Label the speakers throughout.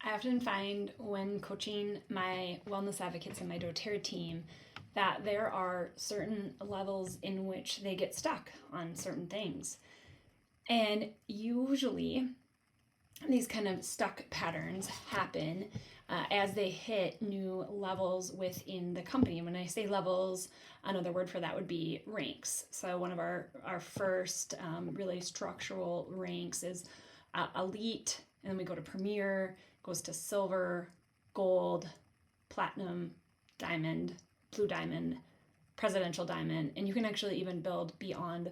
Speaker 1: I often find when coaching my wellness advocates and my doTERRA team that there are certain levels in which they get stuck on certain things. And usually these kind of stuck patterns happen as they hit new levels within the company. And when I say levels, another word for that would be ranks. So one of our first really structural ranks is elite, and then we go to premier, goes to silver, gold, platinum, diamond, blue diamond, presidential diamond, and you can actually even build beyond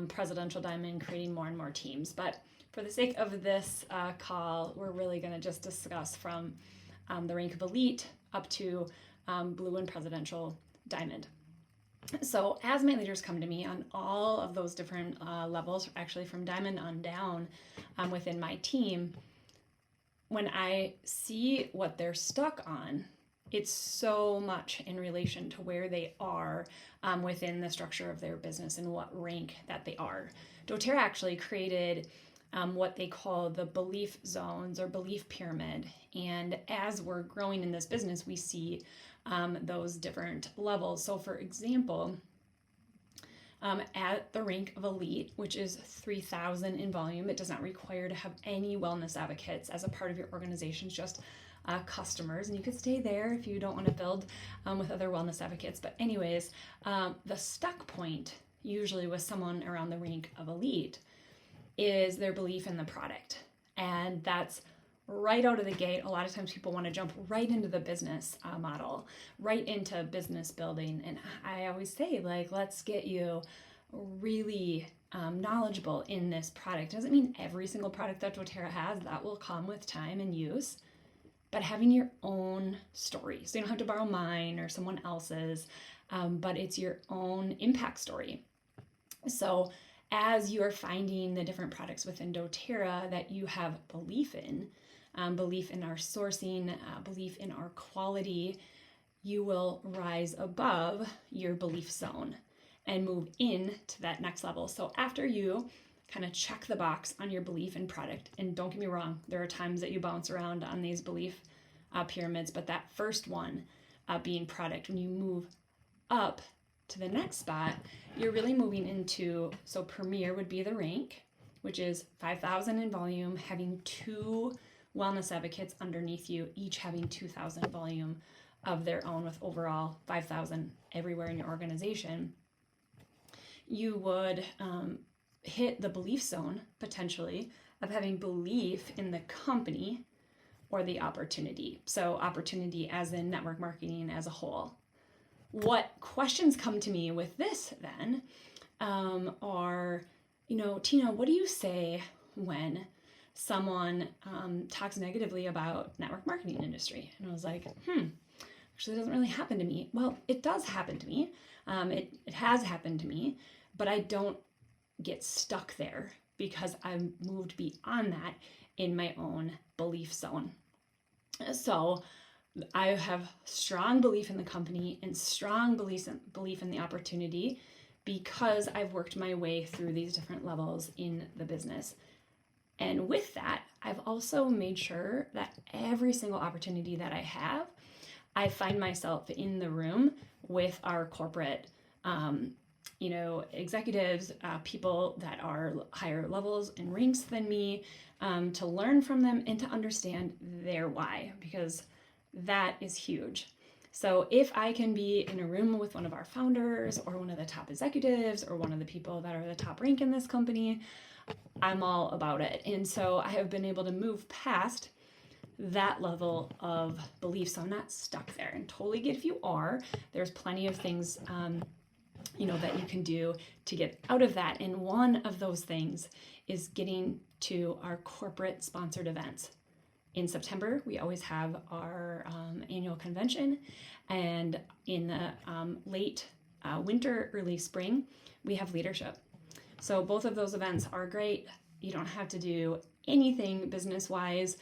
Speaker 1: presidential diamond, creating more and more teams. But for the sake of this call, we're really going to just discuss from the rank of elite up to blue and presidential diamond. So as my leaders come to me on all of those different levels, actually from diamond on down within my team, when I see what they're stuck on, it's so much in relation to where they are within the structure of their business and what rank that they are. doTERRA actually created what they call the belief zones or belief pyramid. And as we're growing in this business, we see those different levels. So for example, at the rank of elite, which is 3,000 in volume, it does not require to have any wellness advocates as a part of your organization, just customers. And you could stay there if you don't want to build with other wellness advocates. But anyways, the stuck point, usually with someone around the rank of elite, is their belief in the product. And that's right out of the gate. A lot of times people want to jump right into the business model, right into business building. And I always say, let's get you really knowledgeable in this product. Doesn't mean every single product that doTERRA has, that will come with time and use, but having your own story. So you don't have to borrow mine or someone else's, but it's your own impact story. So as you are finding the different products within doTERRA that you have belief in our sourcing, belief in our quality, you will rise above your belief zone and move into that next level. So after you kind of check the box on your belief in product, and don't get me wrong, there are times that you bounce around on these belief pyramids, but that first one being product, when you move up to the next spot, you're really moving into, so premier would be the rank, which is 5,000 in volume, having 2 wellness advocates underneath you, each having 2,000 volume of their own, with overall 5,000 everywhere in your organization. You would hit the belief zone potentially of having belief in the company or the opportunity. So opportunity as in network marketing as a whole. What questions come to me with this then are, Tina, what do you say when someone talks negatively about network marketing industry? And I was like, actually it doesn't really happen to me. Well, it does happen to me. It has happened to me, but I don't get stuck there because I've moved beyond that in my own belief zone. So I have strong belief in the company and strong belief in the opportunity because I've worked my way through these different levels in the business. And with that, I've also made sure that every single opportunity that I have, I find myself in the room with our corporate executives, people that are higher levels and ranks than me, to learn from them and to understand their why, because that is huge. So if I can be in a room with one of our founders or one of the top executives or one of the people that are the top rank in this company, I'm all about it. And so I have been able to move past that level of belief. So I'm not stuck there, and totally get if you are. There's plenty of things that you can do to get out of that. And one of those things is getting to our corporate sponsored events. In September, we always have our annual convention, and in the late winter, early spring, we have leadership. So both of those events are great. You don't have to do anything business-wise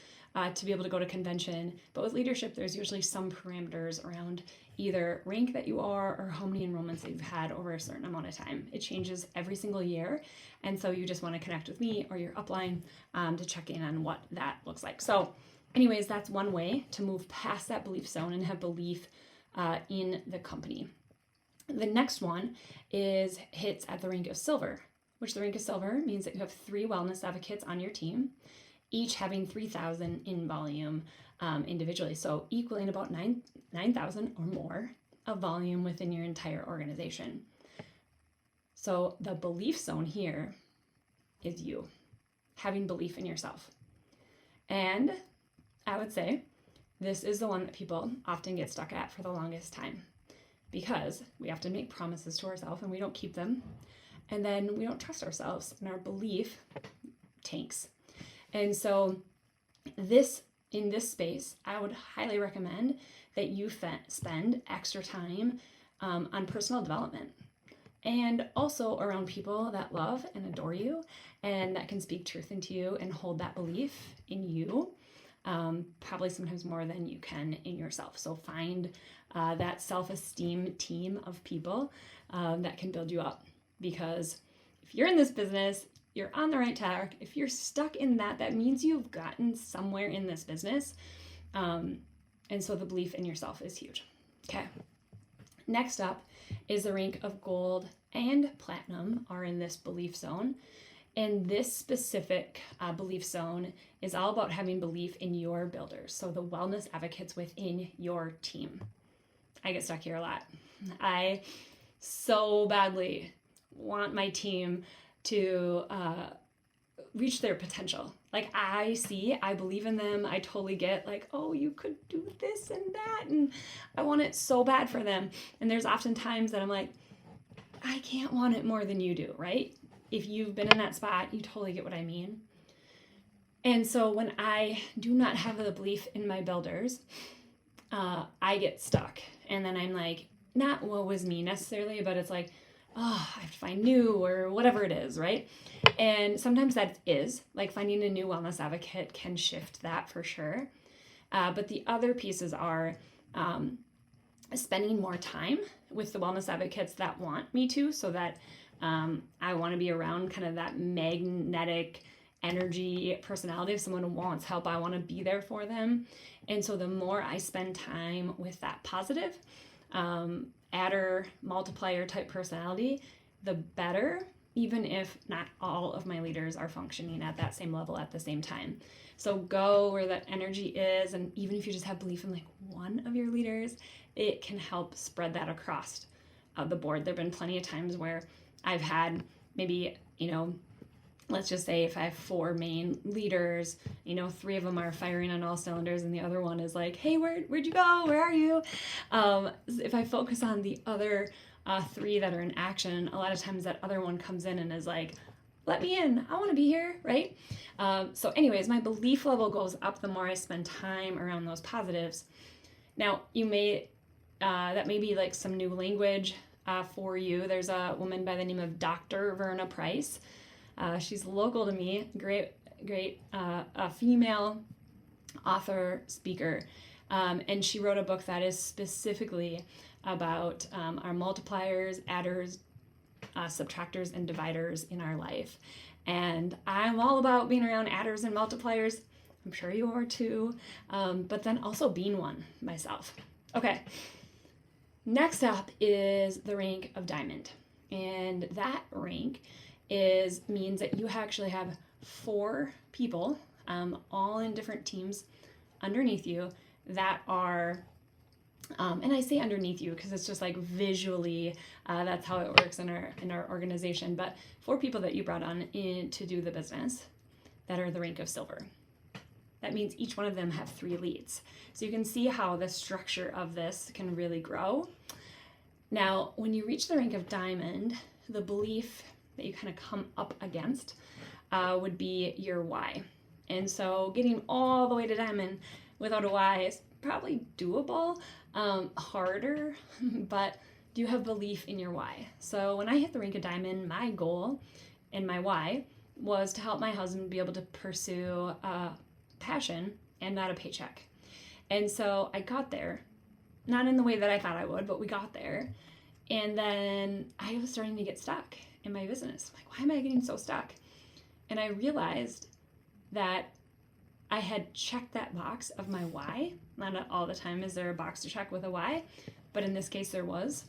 Speaker 1: to be able to go to convention, but with leadership, there's usually some parameters around either rank that you are or how many enrollments that you've had over a certain amount of time. It changes every single year, and so you just want to connect with me or your upline to check in on what that looks like. So anyways, that's one way to move past that belief zone and have belief in the company. The next one hits at the rank of silver, which the rank of silver means that you have 3 wellness advocates on your team, each having 3,000 in volume individually. So equaling about 9,000 or more of volume within your entire organization. So the belief zone here is you, having belief in yourself. And I would say this is the one that people often get stuck at for the longest time, because we have to make promises to ourselves and we don't keep them. And then we don't trust ourselves and our belief tanks. And so in this space, I would highly recommend that you spend extra time on personal development, and also around people that love and adore you and that can speak truth into you and hold that belief in you, probably sometimes more than you can in yourself. So find that self-esteem team of people that can build you up, because if you're in this business, you're on the right track. If you're stuck in that means you've gotten somewhere in this business. And so the belief in yourself is huge. Okay. Next up is the rank of gold and platinum are in this belief zone. And this specific belief zone is all about having belief in your builders. So the wellness advocates within your team. I get stuck here a lot. I so badly want my team to reach their potential. Like I believe in them. I totally get like, oh, you could do this and that. And I want it so bad for them. And there's often times that I'm like, I can't want it more than you do, right? If you've been in that spot, you totally get what I mean. And so when I do not have the belief in my builders, I get stuck. And then I'm like, not woe is me necessarily, but it's like, oh, I have to find new or whatever it is, right? And sometimes that is, like finding a new wellness advocate can shift that for sure. But the other pieces are spending more time with the wellness advocates that want me to, so that I want to be around kind of that magnetic energy personality. If someone wants help, I want to be there for them. And so the more I spend time with that positive, adder, multiplier type personality, the better, even if not all of my leaders are functioning at that same level at the same time. So go where that energy is, and even if you just have belief in like one of your leaders, it can help spread that across the board. There have been plenty of times where I've had maybe, let's just say if I have 4 main leaders, 3 of them are firing on all cylinders and the other one is like, hey, where'd you go? Where are you? If I focus on the other 3 that are in action, a lot of times that other one comes in and is like, let me in. I want to be here, right? So anyways, my belief level goes up the more I spend time around those positives. Now, that may be like some new language for you. There's a woman by the name of Dr. Verna Price. She's local to me, great female author, speaker. And she wrote a book that is specifically about our multipliers, adders, subtractors, and dividers in our life. And I'm all about being around adders and multipliers. I'm sure you are too. But then also being one myself. Okay. Next up is the rank of diamond. And that rank means that you actually have 4 people, all in different teams underneath you that are, and I say underneath you because it's just like visually, that's how it works in our organization, but 4 people that you brought on in to do the business that are the rank of silver. That means each one of them have 3 leads. So you can see how the structure of this can really grow. Now, when you reach the rank of diamond, the belief that you kind of come up against would be your why. And so getting all the way to diamond without a why is probably doable, harder, but do you have belief in your why? So when I hit the rank of diamond, my goal and my why was to help my husband be able to pursue passion and not a paycheck. And so I got there, not in the way that I thought I would, but we got there. And then I was starting to get stuck in my business. Like, why am I getting so stuck? And I realized that I had checked that box of my why. Not all the time is there a box to check with a why, but in this case there was.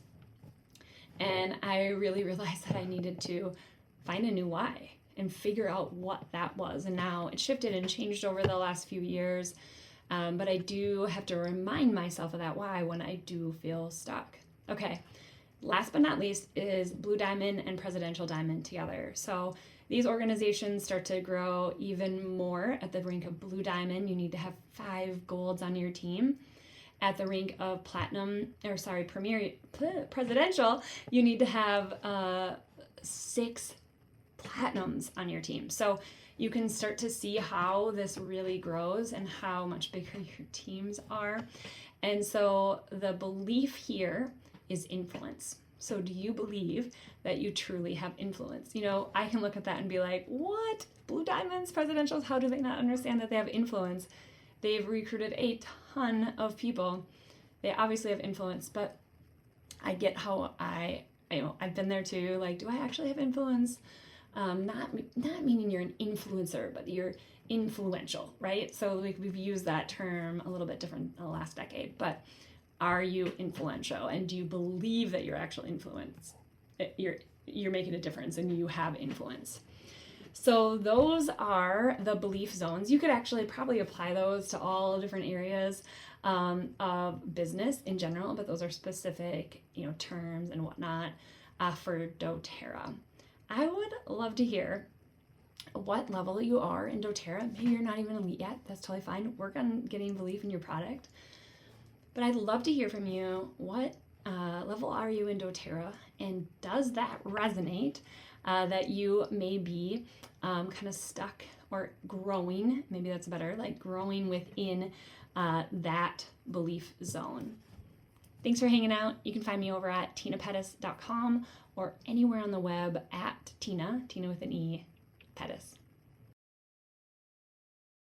Speaker 1: And I really realized that I needed to find a new why and figure out what that was. And now it shifted and changed over the last few years. But I do have to remind myself of that why when I do feel stuck. Okay, last but not least is Blue Diamond and Presidential Diamond together. So these organizations start to grow even more. At the rank of Blue Diamond, you need to have 5 golds on your team. At the rank of Premier Presidential, you need to have 6 platinums on your team. So you can start to see how this really grows and how much bigger your teams are. And so the belief here is influence. So do you believe that you truly have influence? You know, I can look at that and be like, what? Blue Diamonds, Presidentials, how do they not understand that they have influence? They've recruited a ton of people. They obviously have influence, but I get how I've been there too. Like, do I actually have influence? Not meaning you're an influencer, but you're influential, right? So we've used that term a little bit different in the last decade, but are you influential? And do you believe that you're actual influence? You're making a difference and you have influence. So those are the belief zones. You could actually probably apply those to all different areas of business in general, but those are specific, terms and whatnot for dōTERRA. I would love to hear what level you are in dōTERRA. Maybe you're not even elite yet. That's totally fine. Work on getting belief in your product. But I'd love to hear from you. What level are you in dōTERRA? And does that resonate that you may be kind of stuck or growing? Maybe that's better, like growing within that belief zone. Thanks for hanging out. You can find me over at tinapettis.com or anywhere on the web at Tina with an E, Pettis.